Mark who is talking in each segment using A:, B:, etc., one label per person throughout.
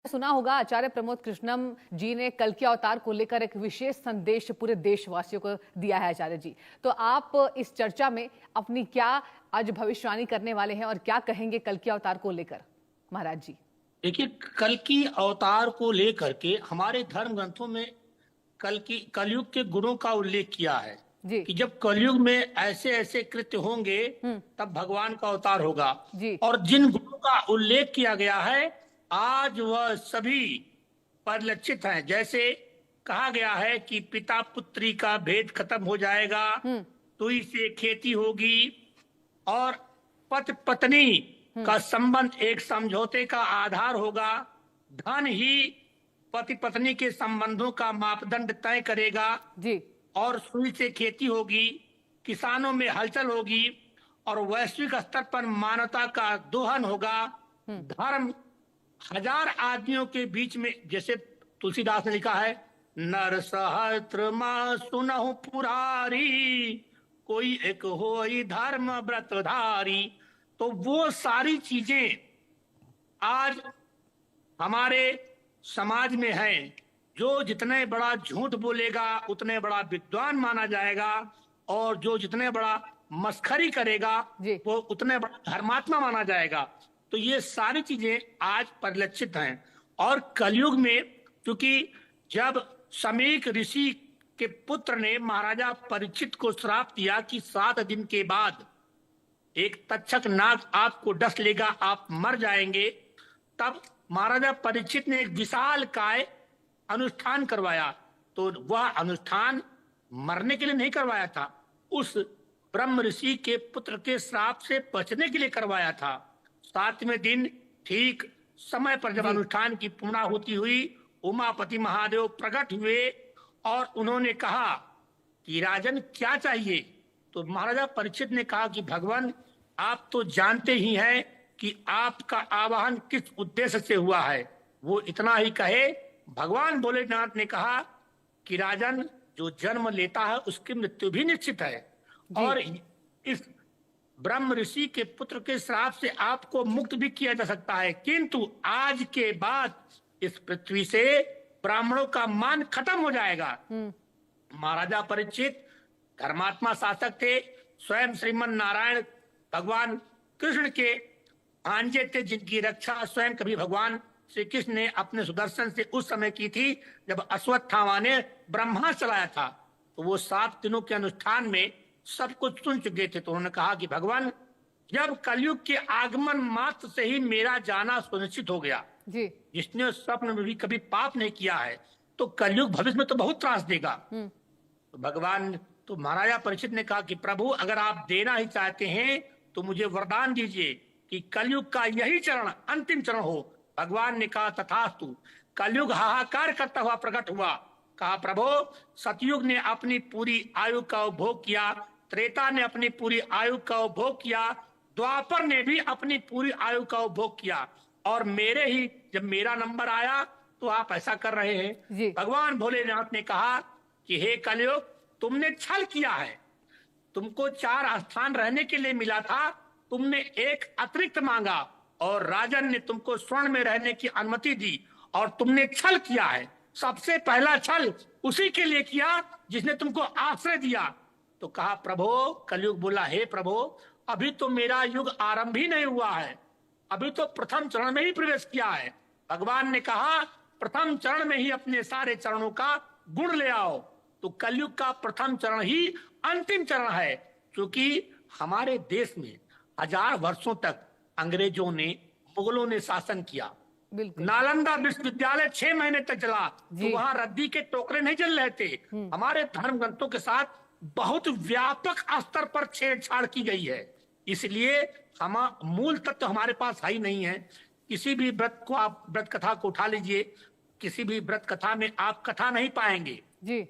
A: सुना होगा आचार्य प्रमोद कृष्णम जी ने कल के अवतार को लेकर एक विशेष संदेश पूरे देशवासियों को दिया है। आचार्य जी, तो आप इस चर्चा में अपनी क्या आज भविष्यवाणी करने वाले हैं और क्या कहेंगे कल के अवतार को लेकर महाराज जी?
B: देखिए, कल की अवतार को लेकर के हमारे धर्म ग्रंथों में कलयुग के गुणों का उल्लेख किया है कि जब कलयुग में ऐसे ऐसे कृत्य होंगे तब भगवान का अवतार होगा। और जिन गुणों का उल्लेख किया गया है आज वह सभी परिलक्षित हैं। जैसे कहा गया है कि पिता पुत्री का भेद खत्म हो जाएगा, तुई से खेती होगी, और पति पत्नी का संबंध एक समझौते का आधार होगा, धन ही पति पत्नी के संबंधों का मापदंड तय करेगा जी। और सुई से खेती होगी, किसानों में हलचल होगी, और वैश्विक स्तर पर मानवता का दोहन होगा। धर्म हजार आदमियों के बीच में, जैसे तुलसीदास ने लिखा है, नर सहस्त्र मां सुनहु पुरारी, कोई एक होई धर्म व्रतधारी। तो वो सारी चीजें आज हमारे समाज में है। जो जितने बड़ा झूठ बोलेगा उतने बड़ा विद्वान माना जाएगा, और जो जितने बड़ा मस्खरी करेगा वो उतने बड़ा धर्मात्मा माना जाएगा। तो ये सारी चीजें आज परिलक्षित हैं। और कलयुग में, क्योंकि जब समीक ऋषि के पुत्र ने महाराजा परीक्षित को श्राप दिया कि 7 दिन के बाद एक तक्षक नाग आपको डस लेगा, आप मर जाएंगे, तब महाराजा परीक्षित ने एक विशाल काय अनुष्ठान करवाया। तो वह अनुष्ठान मरने के लिए नहीं करवाया था, उस ब्रह्म ऋषि के पुत्र के श्राप से बचने के लिए करवाया था। 7वें दिन ठीक समय पर जब अनुष्ठान की पूर्णाहुति हुई, उमापति महादेव प्रकट हुए और उन्होंने कहा कि राजन क्या चाहिए। तो महाराजा परीक्षित ने कहा कि भगवान, आप तो जानते ही हैं कि आपका आवाहन किस उद्देश्य से हुआ है। वो इतना ही कहे, भगवान भोलेनाथ ने कहा कि राजन, जो जन्म लेता है उसकी मृत्यु भी निश्चित है, और इस ब्रह्म ऋषि के पुत्र के श्राप से आपको मुक्त भी किया जा सकता है, किंतु आज के बाद इस पृथ्वी से ब्राह्मणों का मान खत्म हो जाएगा। महाराजा परीक्षित धर्मात्मा शासक थे, स्वयं श्रीमन नारायण भगवान कृष्ण के भांजे थे, जिनकी रक्षा स्वयं कभी भगवान श्री कृष्ण ने अपने सुदर्शन से उस समय की थी जब अश्वत्थामा ने ब्रह्मास्त्र चलाया था। तो वो 7 दिनों के अनुष्ठान में सब कुछ सुन चुके थे। तो उन्होंने कहा कि भगवान, जब कलयुग के आगमन मात्र से ही मेरा जाना सुनिश्चित हो गया, जिसने स्वप्न में भी कभी पाप नहीं किया है, तो कलयुग भविष्य में तो बहुत त्रास देगा। तो भगवान, तो महाराजा परीक्षित ने कहा कि प्रभु, अगर आप देना ही चाहते हैं तो मुझे वरदान दीजिए कि कलयुग का यही चरण अंतिम चरण हो। भगवान ने कहा तथास्तु। कलयुग हाहाकार करता हुआ प्रकट हुआ। कहा प्रभु, सतयुग ने अपनी पूरी आयु का उपभोग किया, त्रेता ने अपनी पूरी आयु का उपभोग किया, द्वापर ने भी अपनी पूरी आयु का उपभोग किया, और जब मेरा नंबर आया तो आप ऐसा कर रहे हैं। भगवान भोलेनाथ ने कहा कि हे कलयुग, तुमने छल किया है, तुमको 4 स्थान रहने के लिए मिला था, तुमने एक अतिरिक्त मांगा, और राजन ने तुमको स्वर्ण में रहने की अनुमति दी, और तुमने छल किया है। सबसे पहला छल उसी के लिए किया जिसने तुमको आश्रय दिया। तो कहा प्रभु, कलयुग बोला, हे प्रभु, अभी तो मेरा युग आरंभ ही नहीं हुआ है, अभी तो प्रथम चरण में ही प्रवेश किया है। भगवान ने कहा प्रथम चरण में ही अपने सारे चरणों का गुण ले आओ। तो कलयुग का प्रथम चरण ही अंतिम चरण है, क्योंकि हमारे देश में 1000 वर्षों तक अंग्रेजों ने, मुगलों ने शासन किया। नालंदा विश्वविद्यालय 6 महीने तक चला, तो वहां रद्दी के टोकरे नहीं चल रहे थे। हमारे धर्म ग्रंथों के साथ बहुत व्यापक स्तर पर छेड़छाड़ की गई है, इसलिए हम मूल तत्व हमारे पास है ही नहीं है। किसी भी व्रत को आप व्रत कथा को उठा लीजिए, किसी भी व्रत कथा में आप कथा नहीं पाएंगे जी।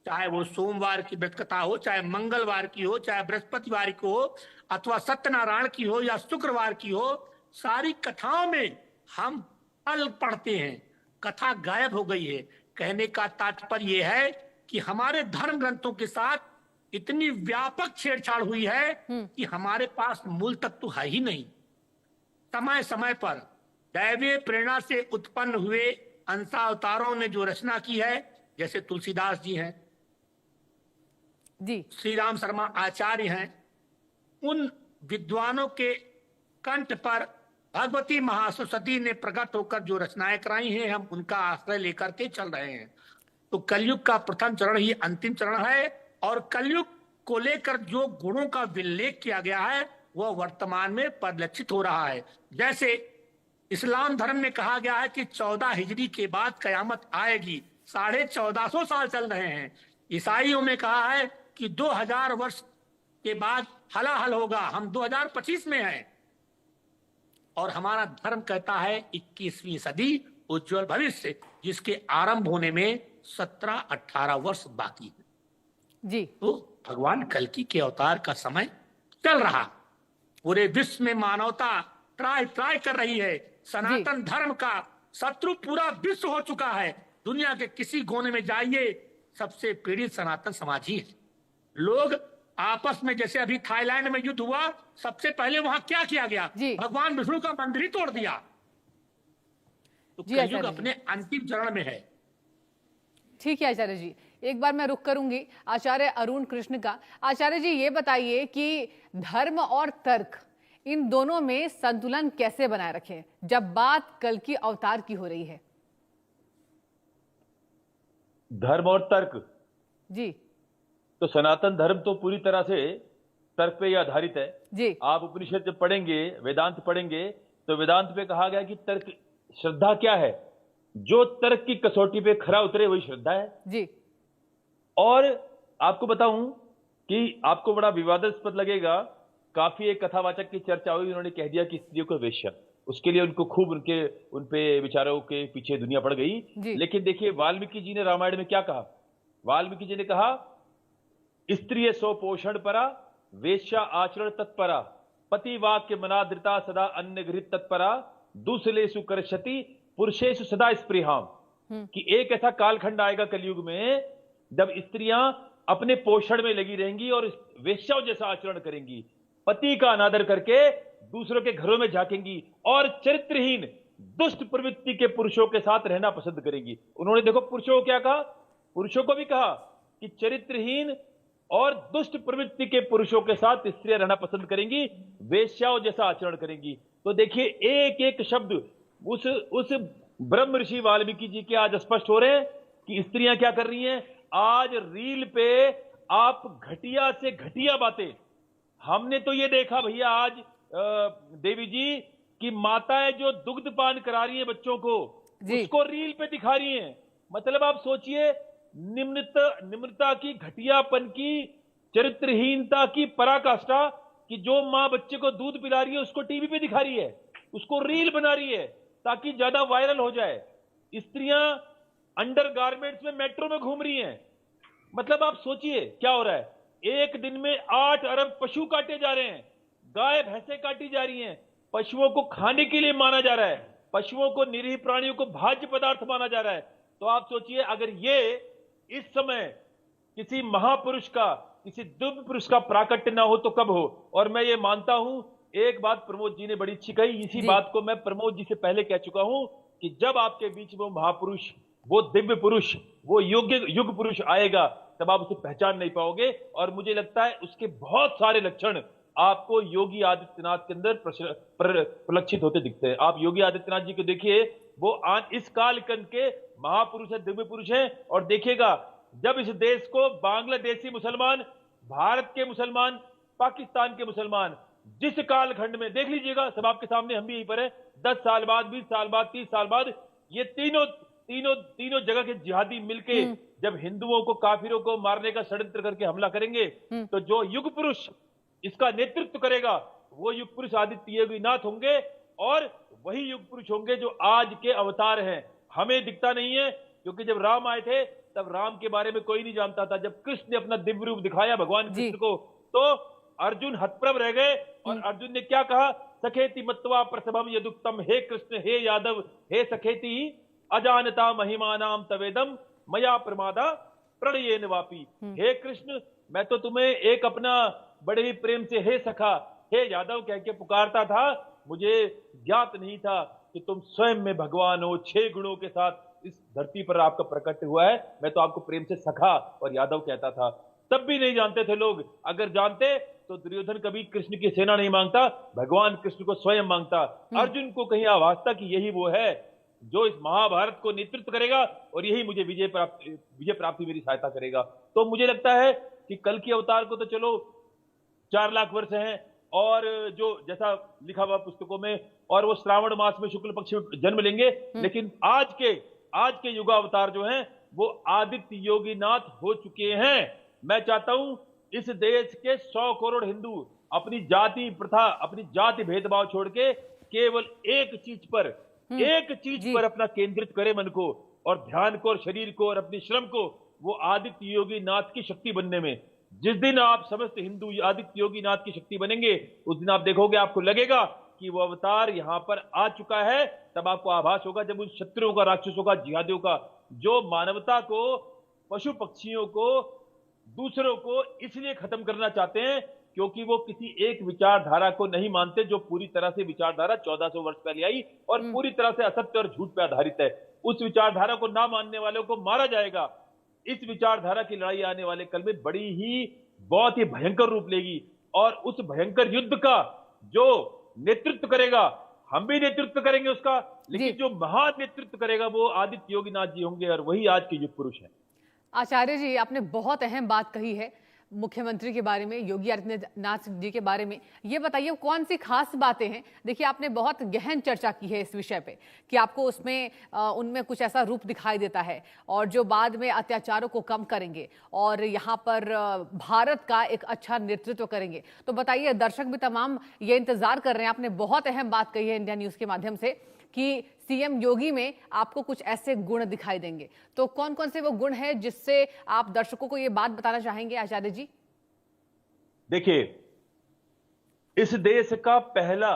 B: चाहे वो सोमवार की व्रत कथा हो, चाहे मंगलवार की हो, चाहे बृहस्पतिवार की हो, अथवा सत्यनारायण की हो या शुक्रवार की हो, सारी कथाओं में हम फल पढ़ते हैं, कथा गायब हो गई है। कहने का तात्पर्य यह है कि हमारे धर्म ग्रंथों के साथ इतनी व्यापक छेड़छाड़ हुई है कि हमारे पास मूल तत्व है ही नहीं। समय समय पर दैवीय प्रेरणा से उत्पन्न हुए अंशावतारों ने जो रचना की है, जैसे तुलसीदास जी हैं
A: जी,
B: श्री राम शर्मा आचार्य हैं, उन विद्वानों के कंठ पर भगवती महासरस्वती ने प्रकट होकर जो रचनाएं कराई हैं, हम उनका आश्रय लेकर के चल रहे हैं। तो कलयुग का प्रथम चरण ही अंतिम चरण है, और कलयुग को लेकर जो गुणों का उल्लेख किया गया है वह वर्तमान में परिलक्षित हो रहा है। जैसे इस्लाम धर्म में कहा गया है कि 14 हिजरी के बाद कयामत आएगी, 1450 साल चल रहे हैं। ईसाइयों में कहा है कि 2000 वर्ष के बाद हलाहल होगा, हम 2025 में हैं। और हमारा धर्म कहता है 21वीं सदी उज्जवल भविष्य, जिसके आरंभ होने में 17-18 वर्ष बाकी है।
A: जी,
B: तो भगवान कल्कि के अवतार का समय चल रहा, पूरे विश्व में मानवता ट्राई कर रही है। सनातन धर्म का शत्रु पूरा विश्व हो चुका है। दुनिया के किसी कोने में जाइए, सबसे पीड़ित सनातन समाज ही है। लोग आपस में, जैसे अभी थाईलैंड में युद्ध हुआ, सबसे पहले वहां क्या किया गया? भगवान विष्णु का मंदिर ही तोड़ दिया। तो कलयुग अपने अंतिम चरण में है।
A: ठीक है आचार्य जी, एक बार मैं रुक करूंगी आचार्य अरुण कृष्ण का। आचार्य जी, ये बताइए कि धर्म और तर्क, इन दोनों में संतुलन कैसे बनाए रखें जब बात कल्कि अवतार की हो रही है?
C: धर्म और तर्क
A: जी,
C: तो सनातन धर्म तो पूरी तरह से तर्क पे ही आधारित है
A: जी।
C: आप उपनिषद जब पढ़ेंगे, वेदांत पढ़ेंगे, तो वेदांत पे कहा गया कि तर्क, श्रद्धा क्या है? जो तर्क की कसौटी पे खरा उतरे वही श्रद्धा है
A: जी।
C: और आपको बताऊं कि आपको बड़ा विवादास्पद लगेगा, काफी एक कथावाचक की चर्चा हुई, उन्होंने कह दिया कि स्त्रियों को वेश्या, उसके लिए उनको खूब उनपे विचारों के पीछे दुनिया पड़ गई। लेकिन देखिए वाल्मीकि जी ने रामायण में क्या कहा? वाल्मीकि जी ने कहा, स्त्रिय सो पोषण परा, वेश्या आचरण तत्परा, पति वाक्य मनादृता सदा अन्न गृहित तत्परा, दूसरेषु करशति पुरुषेषु सदा स्पृहाम। कि एक ऐसा कालखंड आएगा कलयुग में जब स्त्रियां अपने पोषण में लगी रहेंगी और वेश्याओं जैसा आचरण करेंगी, पति का अनादर करके दूसरों के घरों में झांकेंगी और चरित्रहीन दुष्ट प्रवृत्ति के पुरुषों के साथ रहना पसंद करेंगी। उन्होंने देखो पुरुषों को क्या कहा? पुरुषों को भी कहा कि चरित्रहीन और दुष्ट प्रवृत्ति के पुरुषों के साथ स्त्रियां रहना पसंद करेंगी, वेश्याओं जैसा आचरण करेंगी। तो देखिए एक एक शब्द उस ब्रह्म ऋषि वाल्मीकि जी के आज स्पष्ट हो रहे हैं कि स्त्रियां क्या कर रही हैं। आज रील पे आप घटिया से घटिया बातें, हमने तो ये देखा भैया आज देवी जी की माताएं जो दुग्ध पान करा रही हैं बच्चों को, उसको रील पे दिखा रही हैं। मतलब आप सोचिए, निम्रता की, घटियापन की, चरित्रहीनता की पराकाष्ठा, कि जो मां बच्चे को दूध पिला रही है उसको टीवी पे दिखा रही है, उसको रील बना रही है ताकि ज्यादा वायरल हो जाए। स्त्रियां अंडरगारमेंट्स में मेट्रो में घूम रही हैं। मतलब आप सोचिए क्या हो रहा है। एक दिन में 8 अरब पशु काटे जा रहे हैं, गाय भैंसें काटी जा रही हैं, पशुओं को खाने के लिए माना जा रहा है, पशुओं को, निरीह प्राणियों को भाज्य पदार्थ माना जा रहा है। तो आप सोचिए अगर ये इस समय किसी महापुरुष का, किसी दिव्य पुरुष का प्राकट्य ना हो तो कब हो। और मैं ये मानता हूं, एक बात प्रमोद जी ने बड़ी अच्छी कही, इसी बात को मैं प्रमोद जी से पहले कह चुका हूं कि जब आपके बीच में महापुरुष, वो दिव्य पुरुष, वो योग्य युग पुरुष आएगा, तब आप उसे पहचान नहीं पाओगे। और मुझे लगता है उसके बहुत सारे लक्षण आपको योगी आदित्यनाथ के अंदर प्रलक्षित होते दिखते हैं। आप योगी आदित्यनाथ जी को देखिए, वो इस कालखंड के महापुरुष है, दिव्य पुरुष है। और देखिएगा जब इस देश को बांग्लादेशी मुसलमान, भारत के मुसलमान, पाकिस्तान के मुसलमान, जिस कालखंड में, देख लीजिएगा, सब आपके सामने, हम भी यहीं पर है, 10 साल बाद, 20 साल बाद, 30 साल बाद, ये तीनों जगह के जिहादी मिलके जब हिंदुओं को, काफिरों को मारने का षड्यंत्र करके हमला करेंगे, तो जो युग पुरुष इसका नेतृत्व करेगा वो युग पुरुष आदित्य योगीनाथ होंगे। और वही युग पुरुष होंगे जो आज के अवतार हैं। हमें दिखता नहीं है, क्योंकि जब राम आए थे तब राम के बारे में कोई नहीं जानता था। जब कृष्ण ने अपना दिव्य रूप दिखाया भगवान कृष्ण को, तो अर्जुन हतप्रभ रह गए। और अर्जुन ने क्या कहा? सखेति मत्वा प्रसभम यदुक्तम, हे कृष्ण, हे यादव, हे सखेति अजानता महिमानाम तवेदम मया प्रमादा प्रणयेन वापी। हे कृष्ण, मैं तो तुम्हें एक अपना बड़े ही प्रेम से हे सखा, हे यादव कह के पुकारता था, मुझे ज्ञात नहीं था कि तुम स्वयं में भगवान हो, 6 गुणों के साथ इस धरती पर आपका प्रकट हुआ है। मैं तो आपको प्रेम से सखा और यादव कहता था, तब भी नहीं जानते थे लोग। अगर जानते तो दुर्योधन कभी कृष्ण की सेना नहीं मांगता, भगवान कृष्ण को स्वयं मांगता। अर्जुन को कहीं आभास था कि यही वो है जो इस महाभारत को नेतृत्व करेगा और यही मुझे विजय प्राप्ति मेरी सहायता करेगा। तो मुझे लगता है कि कल की अवतार को तो चलो 4 लाख वर्ष हैं, और जो जैसा लिखा हुआ पुस्तकों में, और वो श्रावण मास में शुक्ल पक्ष में जन्म लेंगे। लेकिन आज के युगावतार जो हैं वो आदित्य योगीनाथ हो चुके हैं। मैं चाहता हूं इस देश के 100 करोड़ हिंदू अपनी जाति प्रथा, अपनी जाति भेदभाव छोड़ के केवल एक चीज पर अपना केंद्रित करे मन को और ध्यान को और शरीर को और अपने श्रम को, वो आदित्य योगी नाथ की शक्ति बनने में। जिस दिन आप समस्त हिंदू आदित्य योगी नाथ की शक्ति बनेंगे, उस दिन आप देखोगे, आपको लगेगा कि वो अवतार यहां पर आ चुका है। तब आपको आभास होगा जब उन शत्रुओं का, राक्षसों का, जिहादियों का, जो मानवता को, पशु पक्षियों को, दूसरों को इसलिए खत्म करना चाहते हैं क्योंकि वो किसी एक विचारधारा को नहीं मानते, जो पूरी तरह से विचारधारा 1400 वर्ष पहले आई और पूरी तरह से असत्य और झूठ पर आधारित है। उस विचारधारा को ना मानने वालों को मारा जाएगा। इस विचारधारा की लड़ाई आने वाले कल में बहुत ही भयंकर रूप लेगी, और उस भयंकर युद्ध का जो नेतृत्व करेगा, हम भी नेतृत्व करेंगे उसका, लेकिन जो महान नेतृत्व करेगा वो आदित्य योगीनाथ जी होंगे, और वही आज के युग पुरुष हैं।
A: आचार्य जी, आपने बहुत अहम बात कही है मुख्यमंत्री के बारे में, योगी आदित्यनाथ जी के बारे में। ये बताइए कौन सी खास बातें हैं? देखिए, आपने बहुत गहन चर्चा की है इस विषय पे कि आपको उसमें उनमें कुछ ऐसा रूप दिखाई देता है, और जो बाद में अत्याचारों को कम करेंगे और यहाँ पर भारत का एक अच्छा नेतृत्व करेंगे। तो बताइए, दर्शक भी तमाम ये इंतजार कर रहे हैं। आपने बहुत अहम बात कही है इंडिया न्यूज के माध्यम से कि सीएम योगी में आपको कुछ ऐसे गुण दिखाई देंगे। तो कौन कौन से वो गुण हैं जिससे आप दर्शकों को ये बात बताना चाहेंगे आचार्य जी?
C: देखिए, इस देश का पहला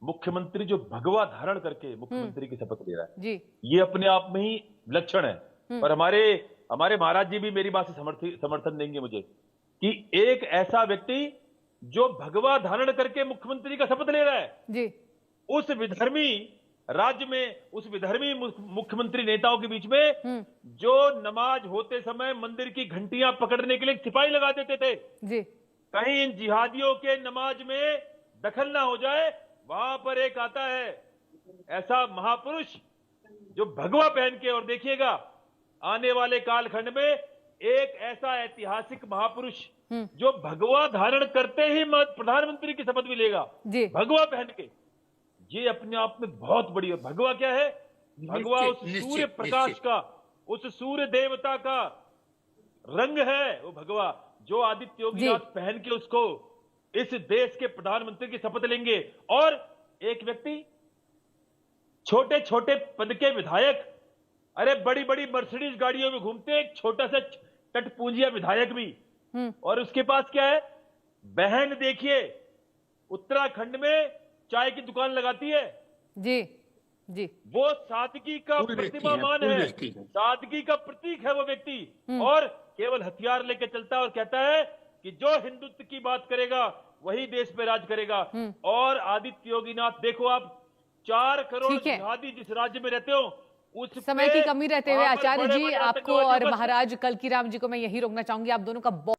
C: मुख्यमंत्री जो भगवा धारण करके मुख्यमंत्री की शपथ ले रहा है
A: जी,
C: ये अपने आप में ही लक्षण है। और हमारे महाराज जी भी मेरी बात से समर्थन देंगे मुझे कि एक ऐसा व्यक्ति जो भगवा धारण करके मुख्यमंत्री का शपथ ले रहा है
A: जी,
C: उस विधर्मी राज्य में, उस विधर्मी मुख्यमंत्री नेताओं के बीच में, जो नमाज होते समय मंदिर की घंटियां पकड़ने के लिए सिपाही लगा देते थे
A: जी,
C: कहीं इन जिहादियों के नमाज में दखल ना हो जाए, वहां पर एक आता है ऐसा महापुरुष जो भगवा पहन के, और देखिएगा आने वाले कालखंड में एक ऐसा ऐतिहासिक महापुरुष जो भगवा धारण करते ही प्रधानमंत्री की शपथ भी लेगा, भगवा पहन के। ये अपने आप में बहुत बड़ी है। भगवा क्या है? भगवा उस सूर्य प्रकाश का, उस सूर्य देवता का रंग है वो भगवा, जो आदित्य योगीनाथ पहन के उसको इस देश के प्रधानमंत्री की शपथ लेंगे। और एक व्यक्ति, छोटे छोटे पद के विधायक, अरे बड़ी बड़ी मर्सिडीज गाड़ियों में घूमते, एक छोटा सा टटपूंजिया विधायक भी, और उसके पास क्या है? बहन देखिए उत्तराखंड में चाय की दुकान लगाती है। जी जी, वो सादगी का प्रतिमामान है, सादगी का प्रतीक है वो व्यक्ति, और केवल हथियार लेके चलता है और कहता है कि जो हिंदुत्व की बात करेगा वही देश पे राज करेगा। और आदित्य योगीनाथ, देखो आप 4 करोड़ जिहादी जिस राज्य में रहते हो, उस
A: समय की कमी रहते हुए आचार्य जी, आपको और महाराज कल्कीराम जी को मैं यही रोकना चाहूंगी। आप दोनों का